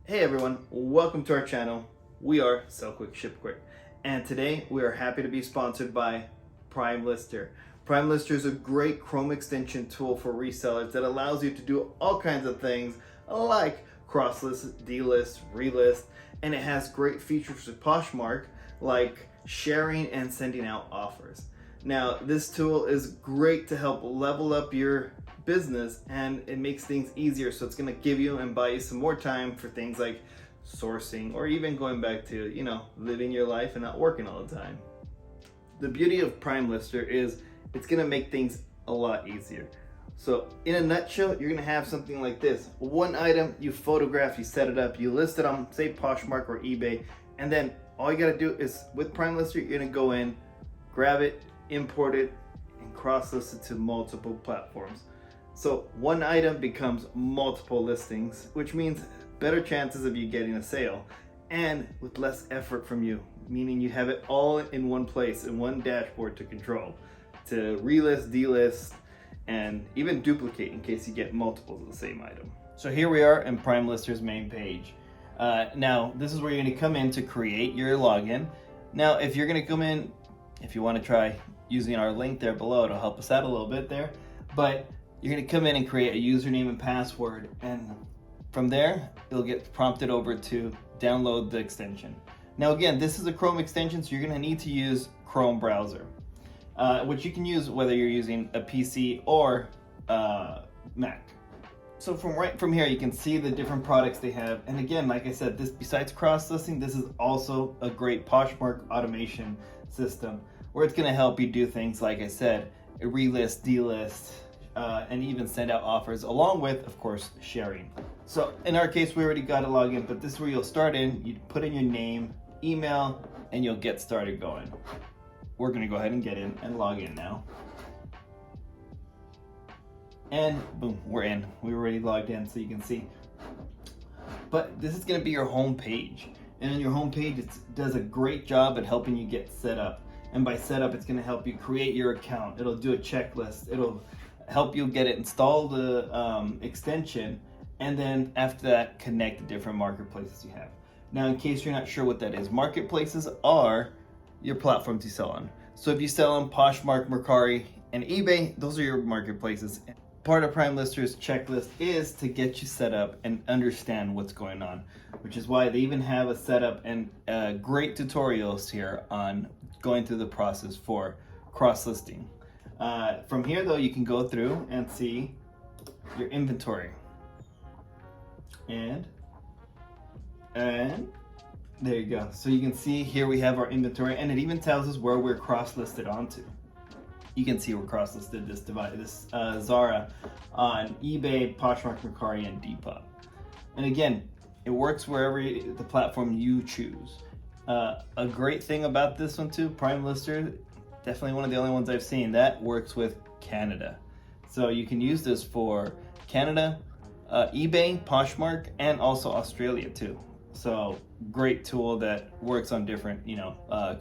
Hey everyone, welcome to our channel. We are Sell Quick, Ship Quick, and today we are happy to be sponsored by PrimeLister. PrimeLister is a great Chrome extension tool for resellers that allows you to do all kinds of things like Crosslist, delist, relist, and it has great features with Poshmark like sharing and sending out offers. Now, this tool is great to help level up your business, and it makes things easier. So it's going to give you and buy you some more time for things like sourcing or even going back to, living your life and not working all the time. The beauty of PrimeLister is it's going to make things a lot easier. So in a nutshell, you're going to have something like this. One item, you photograph, you set it up, you list it on, say, Poshmark or eBay, and then all you got to do is with PrimeLister, you're going to go in, grab it, import it, and cross-list it to multiple platforms. So one item becomes multiple listings, which means better chances of you getting a sale and with less effort from you, meaning you have it all in one place, in one dashboard to control, to relist, delist, and even duplicate in case you get multiples of the same item. So here we are in PrimeLister's main page. Now, this is where you're going to come in to create your login. Now, if you're going to come in, if you want to try using our link there below, it'll help us out a little bit there. But you're going to come in and create a username and password, and from there you'll get prompted over to download the extension. Now again, this is a Chrome extension, so you're going to need to use Chrome browser, which you can use whether you're using a PC or Mac. So from here you can see the different products they have, and again, like I said, this besides cross-listing, this is also a great Poshmark automation system where it's going to help you do things like I said, relist, delist, and even send out offers, along with, of course, sharing. So in our case, we already got a login, but this is where you'll start in. You put in your name, email, and you'll get started going. We're gonna go ahead and get in and log in now. And boom, we're in. We already logged in, so you can see. But this is gonna be your home page. And on your home page, it does a great job at helping you get set up. And by setup, it's gonna help you create your account. It'll do a checklist. It'll help you get it install the extension, and then after that connect the different marketplaces you have. Now, in case you're not sure what that is, marketplaces are your platforms you sell on. So if you sell on Poshmark, Mercari, and eBay, those are your marketplaces. Part of PrimeLister's checklist is to get you set up and understand what's going on, which is why they even have a setup and great tutorials here on going through the process for cross-listing. From here though, you can go through and see your inventory, and there you go. So you can see here we have our inventory, and it even tells us where we're cross-listed onto. You can see we're cross-listed this Zara on eBay, Poshmark, Mercari, and Depop. And again, it works wherever the platform you choose. A great thing about this one too, PrimeLister, definitely one of the only ones I've seen that works with Canada. So you can use this for Canada, eBay, Poshmark, and also Australia too. So great tool that works on different,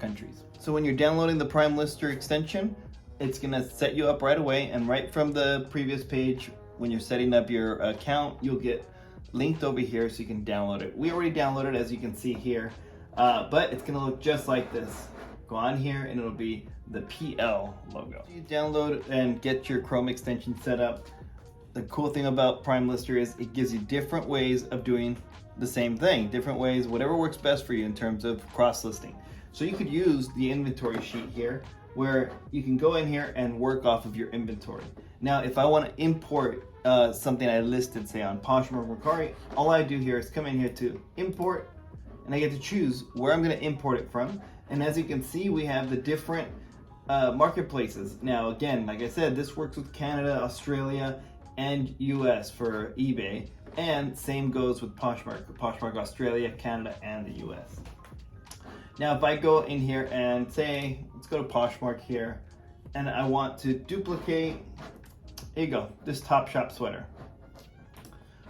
countries. So when you're downloading the PrimeLister extension, it's gonna set you up right away, and right from the previous page, when you're setting up your account, you'll get linked over here so you can download it. We already downloaded, as you can see here, but it's gonna look just like this. Go on here and it'll be the PL logo. You download and get your Chrome extension set up. The cool thing about PrimeLister is it gives you different ways of doing the same thing, different ways, whatever works best for you in terms of cross-listing. So you could use the inventory sheet here where you can go in here and work off of your inventory. Now, if I want to import something I listed, say on Poshmark or Mercari, all I do here is come in here to import, and I get to choose where I'm going to import it from. And as you can see, we have the different marketplaces. Now, again, like I said, this works with Canada, Australia, and US for eBay. And same goes with Poshmark, Australia, Canada, and the US. Now, if I go in here and say, let's go to Poshmark here, and I want to duplicate, here you go, this Topshop sweater.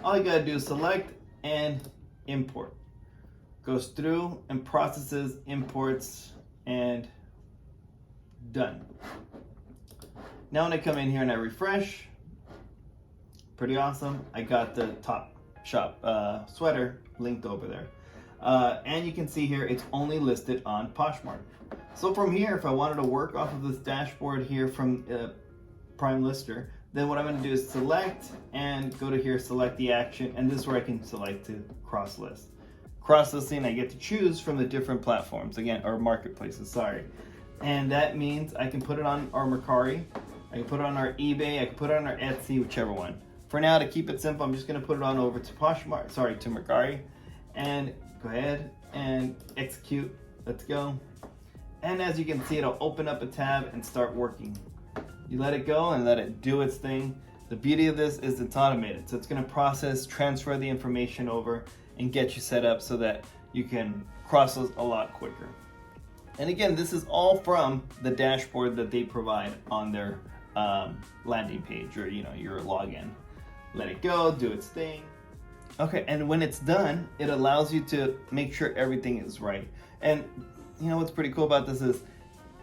All you gotta do is select and import. Goes through and processes, imports, and done. Now when I come in here and I refresh, pretty awesome. I got the Topshop sweater linked over there. And you can see here it's only listed on Poshmark. So from here, if I wanted to work off of this dashboard here from PrimeLister, then what I'm going to do is select and go to here, select the action, and this is where I can select to cross list. Cross listing, I get to choose from the different platforms, again, or marketplaces, sorry. And that means I can put it on our Mercari, I can put it on our eBay, I can put it on our Etsy, whichever one. For now, to keep it simple, I'm just going to put it on over to Poshmark, to Mercari, and go ahead and execute. Let's go. And as you can see, it'll open up a tab and start working. You let it go and let it do its thing. The beauty of this is it's automated. So it's going to process, transfer the information over, and get you set up so that you can cross those a lot quicker. And again, this is all from the dashboard that they provide on their landing page, or your login. Let it go, do its thing. Okay, and when it's done, it allows you to make sure everything is right. And what's pretty cool about this is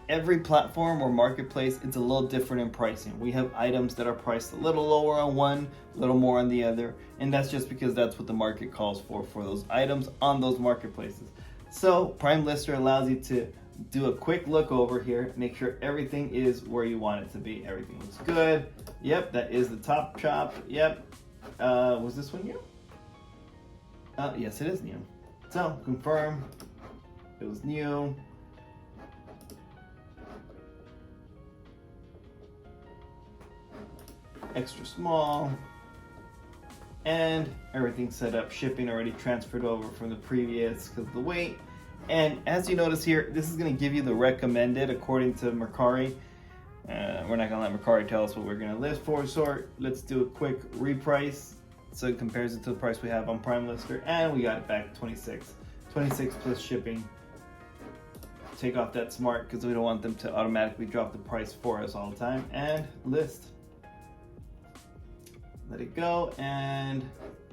every platform or marketplace, it's a little different in pricing. We have items that are priced a little lower on one, a little more on the other, and that's just because that's what the market calls for those items on those marketplaces. So PrimeLister allows you to do a quick look over here, make sure everything is where you want it to be. Everything looks good. Yep, that is the top shop. Yep. Was this one new? Yes, it is new. So confirm it was new. Extra small, and everything's set up. Shipping already transferred over from the previous because of the weight. And as you notice here, this is going to give you the recommended according to Mercari. We're not going to let Mercari tell us what we're going to list for, so let's do a quick reprice so it compares it to the price we have on PrimeLister, and we got it back 26 plus shipping. Take off that smart because we don't want them to automatically drop the price for us all the time. And list. Let it go, and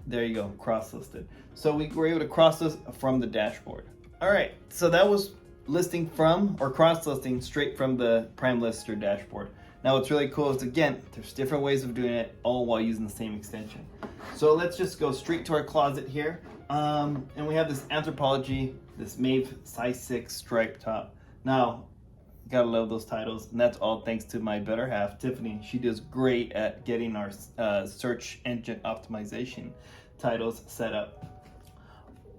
there you go, cross-listed. So we were able to cross-list from the dashboard. All right, so that was listing from, or cross-listing straight from the PrimeLister dashboard. Now what's really cool is, again, there's different ways of doing it, all while using the same extension. So let's just go straight to our closet here. And we have this Anthropologie, this Maeve size 6 stripe top. Now, gotta love those titles, and that's all thanks to my better half, Tiffany. She does great at getting our search engine optimization titles set up.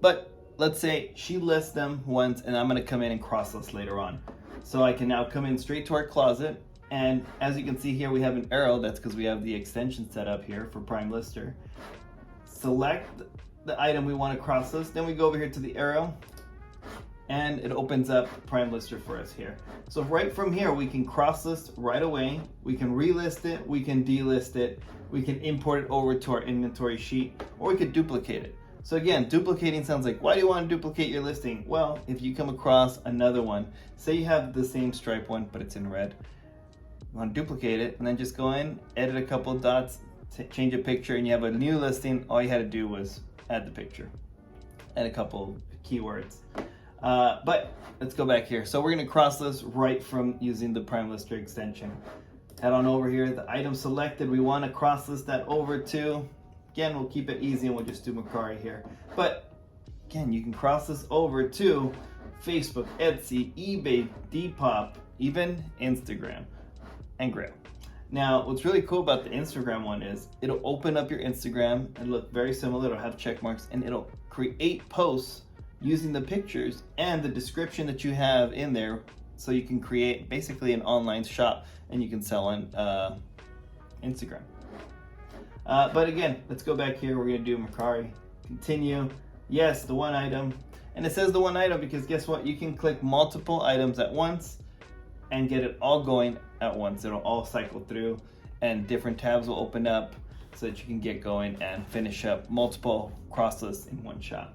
But let's say she lists them once, and I'm gonna come in and cross list later on. So I can now come in straight to our closet, and as you can see here, we have an arrow. That's because we have the extension set up here for PrimeLister. Select the item we want to cross list, then we go over here to the arrow, and it opens up PrimeLister for us here. So right from here, we can cross list right away. We can relist it, we can delist it, we can import it over to our inventory sheet, or we could duplicate it. So again, duplicating sounds like, why do you want to duplicate your listing? Well, if you come across another one, say you have the same stripe one, but it's in red, you want to duplicate it, and then just go in, edit a couple of dots, change a picture, and you have a new listing. All you had to do was add the picture and a couple keywords. But let's go back here. So we're going to cross list right from using the PrimeLister extension. Head on over here, the item selected, we want to cross list that over to, again, we'll keep it easy and we'll just do Mercari here. But again, you can cross this over to Facebook, Etsy, eBay, Depop, even Instagram and Grail. Now, what's really cool about the Instagram one is it'll open up your Instagram and look very similar. It'll have check marks, and it'll create posts using the pictures and the description that you have in there, so you can create basically an online shop and you can sell on Instagram. But again, let's go back here. We're going to do Mercari. Continue. Yes, the one item. And it says the one item because guess what? You can click multiple items at once and get it all going at once. It'll all cycle through, and different tabs will open up so that you can get going and finish up multiple cross lists in one shot.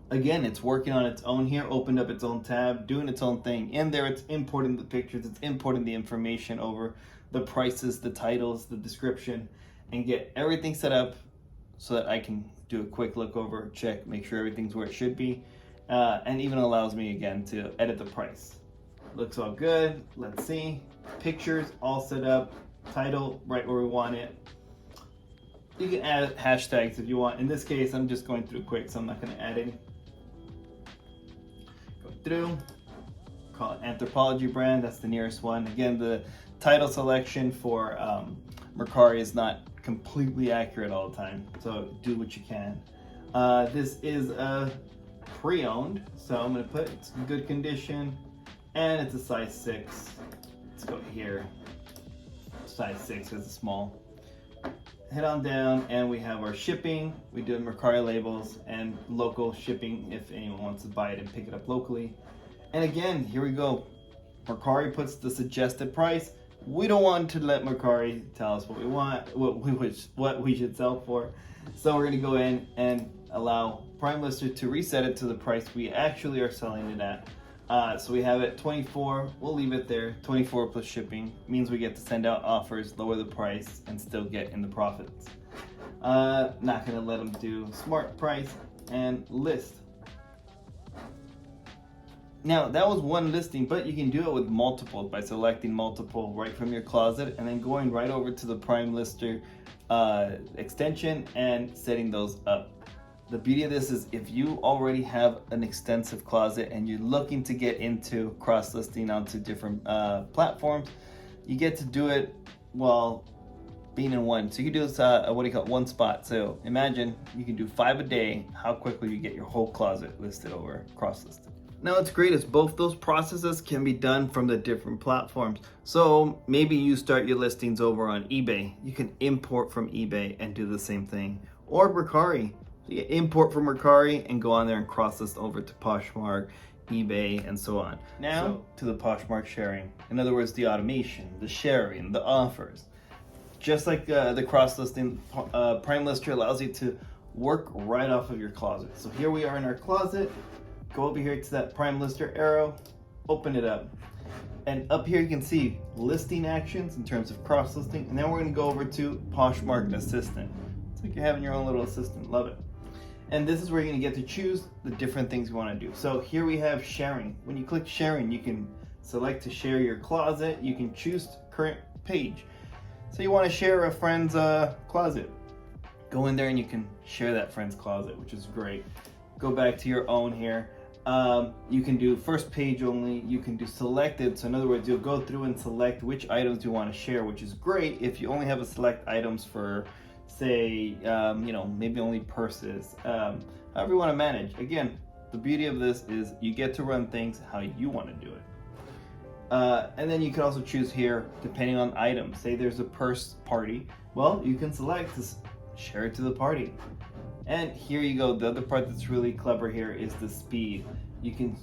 Again, it's working on its own here, opened up its own tab, doing its own thing. In there, it's importing the pictures, it's importing the information over, the prices, the titles, the description, and get everything set up so that I can do a quick look over, check, make sure everything's where it should be, and even allows me again to edit the price. Looks all good. Let's see. Pictures all set up. Title right where we want it. You can add hashtags if you want. In this case, I'm just going through quick, so I'm not going to add any. Go through, call it Anthropology brand, that's the nearest one. Again, the title selection for Mercari is not completely accurate all the time, so do what you can. This is a pre-owned, so I'm going to put it's in good condition, and it's a size 6. Let's go here, size 6 because it's small. Head on down, and we have our shipping. We do Mercari labels and local shipping if anyone wants to buy it and pick it up locally. And again, here we go. Mercari puts the suggested price. We don't want to let Mercari tell us what we want, what we should sell for. So we're going to go in and allow PrimeLister to reset it to the price we actually are selling it at. So we have it 24, we'll leave it there. 24 plus shipping means we get to send out offers, lower the price, and still get in the profits. Not gonna let them do smart price and list. Now that was one listing, but you can do it with multiple by selecting multiple right from your closet and then going right over to the PrimeLister extension and setting those up. The beauty of this is if you already have an extensive closet and you're looking to get into cross-listing onto different platforms, you get to do it while being in one. So you can do this, what do you call it, one spot. So imagine you can do 5 a day, how quickly you get your whole closet listed over cross-listed. Now what's great is both those processes can be done from the different platforms. So maybe you start your listings over on eBay. You can import from eBay and do the same thing. Or Mercari. So you import from Mercari and go on there and cross list over to Poshmark, eBay, and so on. Now to the Poshmark sharing. In other words, the automation, the sharing, the offers. Just like the cross listing, PrimeLister allows you to work right off of your closet. So here we are in our closet. Go over here to that PrimeLister arrow, open it up. And up here you can see listing actions in terms of cross listing. And then we're going to go over to Poshmark Assistant. It's like you're having your own little assistant. Love it. And this is where you're going to get to choose the different things you want to do. So here we have sharing. When you click sharing, you can select to share your closet. You can choose current page. So you want to share a friend's closet. Go in there and you can share that friend's closet, which is great. Go back to your own here. You can do first page only. You can do selected. So in other words, you'll go through and select which items you want to share, which is great if you only have a select items for, say, maybe only purses, however you want to manage. Again, the beauty of this is you get to run things how you want to do it. And then you can also choose here, depending on items. Say there's a purse party. Well, you can select to share it to the party. And here you go. The other part that's really clever here is the speed. You can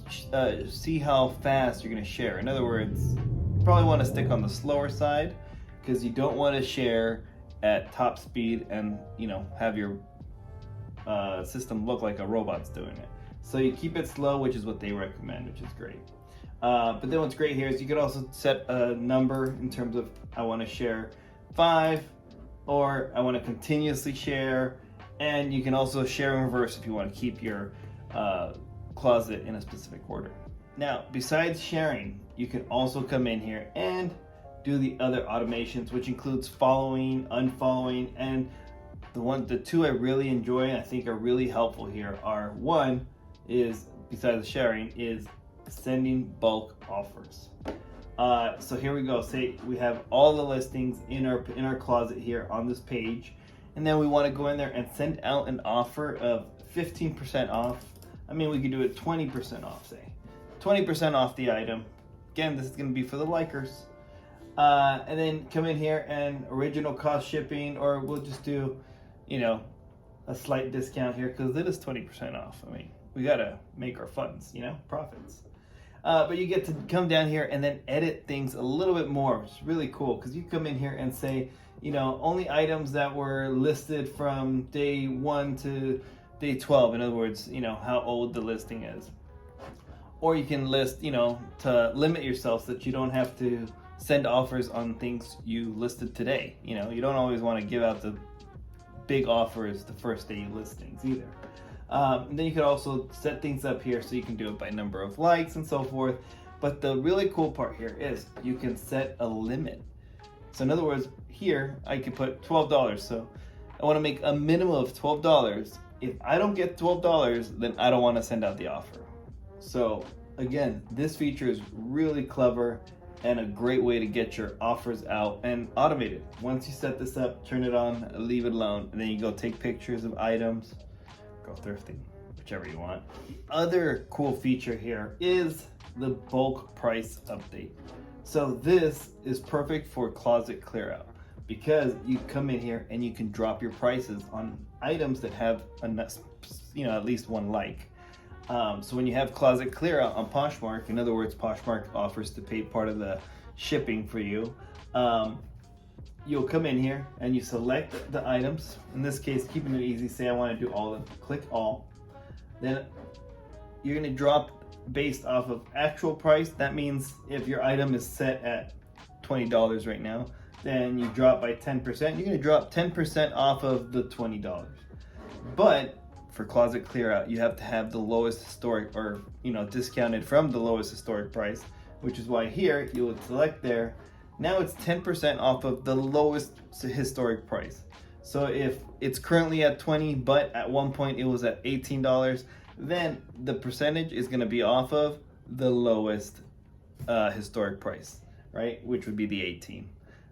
see how fast you're going to share. In other words, you probably want to stick on the slower side because you don't want to share at top speed and have your system look like a robot's doing it. So you keep it slow, which is what they recommend, which is great. But then what's great here is you can also set a number in terms of I want to share 5 or I want to continuously share, and you can also share in reverse if you want to keep your closet in a specific order. Now, besides sharing, you can also come in here and do the other automations, which includes following, unfollowing, and the two I really enjoy and I think are really helpful here are, one is, besides the sharing, is sending bulk offers. So here we go. Say we have all the listings in our closet here on this page, and then we want to go in there and send out an offer of 15% off. I mean, we could do it 20% off, say 20% off the item. Again, this is going to be for the likers. And then come in here and original cost shipping, or we'll just do, a slight discount here because it is 20% off. I mean, we got to make our funds, profits. But you get to come down here and then edit things a little bit more, which is really cool because you come in here and say, only items that were listed from day 1 to day 12. In other words, how old the listing is. Or you can list, to limit yourself so that you don't have to send offers on things you listed today. You don't always want to give out the big offers the first day listings either. And then you could also set things up here so you can do it by number of likes and so forth. But the really cool part here is you can set a limit. So in other words, here I could put $12. So I want to make a minimum of $12. If I don't get $12, then I don't want to send out the offer. So again, this feature is really clever and a great way to get your offers out and automated. Once you set this up, turn it on, leave it alone, and then you go take pictures of items, go thrifting, whichever you want. Other cool feature here is the bulk price update. So this is perfect for closet clear out because you come in here and you can drop your prices on items that have at least one like. So when you have closet clear out on Poshmark, in other words, Poshmark offers to pay part of the shipping for you, you'll come in here and you select the items. In this case, keeping it easy, say I want to do all of them, click all. Then you're going to drop based off of actual price. That means if your item is set at $20 right now, then you drop by 10%. You're going to drop 10% off of the $20. But for closet clear out, you have to have the lowest historic, or discounted from the lowest historic price, which is why here you would select there. Now it's 10% off of the lowest historic price. So if it's currently at 20, but at one point it was at $18, then the percentage is going to be off of the lowest historic price, right? Which would be the 18.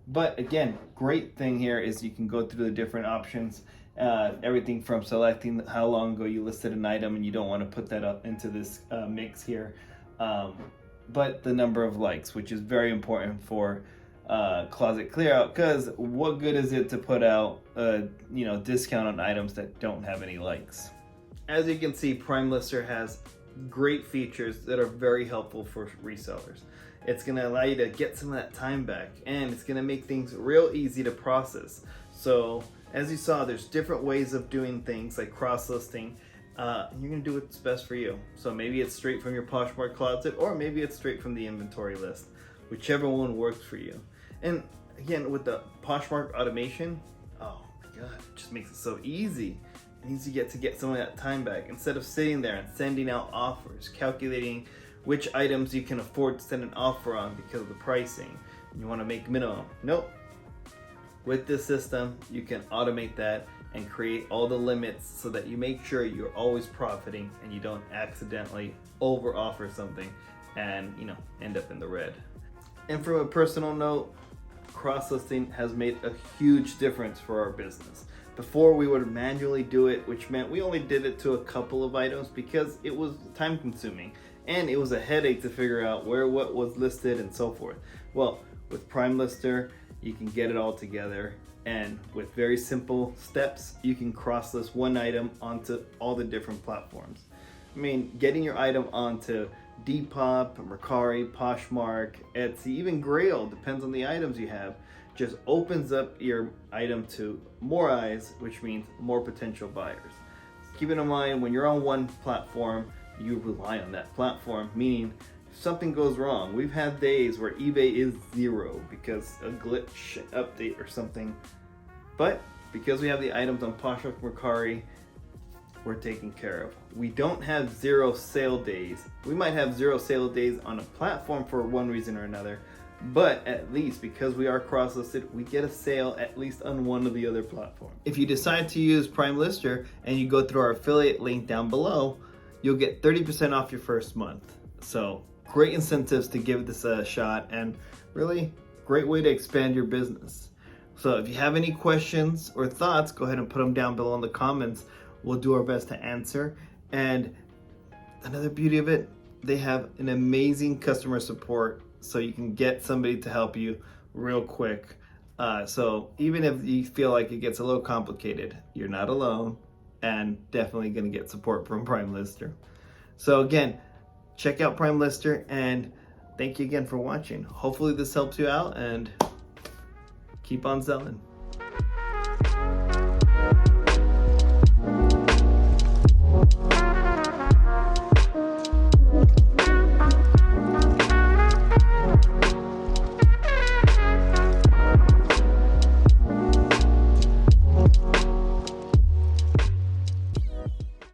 But again, great thing here is you can go through the different options. Everything from selecting how long ago you listed an item and you don't want to put that up into this mix here, but the number of likes, which is very important for closet clear out, because what good is it to put out discount on items that don't have any likes? As you can see, PrimeLister has great features that are very helpful for resellers. It's going to allow you to get some of that time back, and it's going to make things real easy to process. So as you saw, there's different ways of doing things like cross-listing. You're going to do what's best for you. So maybe it's straight from your Poshmark closet, or maybe it's straight from the inventory list. Whichever one works for you. And again, with the Poshmark automation, oh my God, it just makes it so easy. It means you get some of that time back. Instead of sitting there and sending out offers, calculating which items you can afford to send an offer on because of the pricing. You want to make minimum. Nope. With this system, you can automate that and create all the limits so that you make sure you're always profiting and you don't accidentally over offer something and end up in the red. And from a personal note, cross-listing has made a huge difference for our business. Before, we would manually do it, which meant we only did it to a couple of items because it was time consuming and it was a headache to figure out what was listed and so forth. Well, with PrimeLister, you can get it all together, and with very simple steps, you can cross-list one item onto all the different platforms. I mean, getting your item onto Depop, Mercari, Poshmark, Etsy, even Grail, depends on the items you have, just opens up your item to more eyes, which means more potential buyers. Keeping in mind, when you're on one platform, you rely on that platform, meaning if something goes wrong, we've had days where eBay is 0 because a glitch update or something, but because we have the items on Poshmark, Mercari, we're taken care of. We don't have 0 sale days. We might have 0 sale days on a platform for one reason or another, but at least because we are cross-listed, we get a sale at least on one of the other platforms. If you decide to use PrimeLister and you go through our affiliate link down below, you'll get 30% off your first month. So great incentives to give this a shot, and really great way to expand your business. So if you have any questions or thoughts, go ahead and put them down below in the comments. We'll do our best to answer. And another beauty of it, they have an amazing customer support, so you can get somebody to help you real quick. So even if you feel like it gets a little complicated, you're not alone, and definitely going to get support from PrimeLister. So again, check out PrimeLister, and thank you again for watching. Hopefully this helps you out, and keep on selling.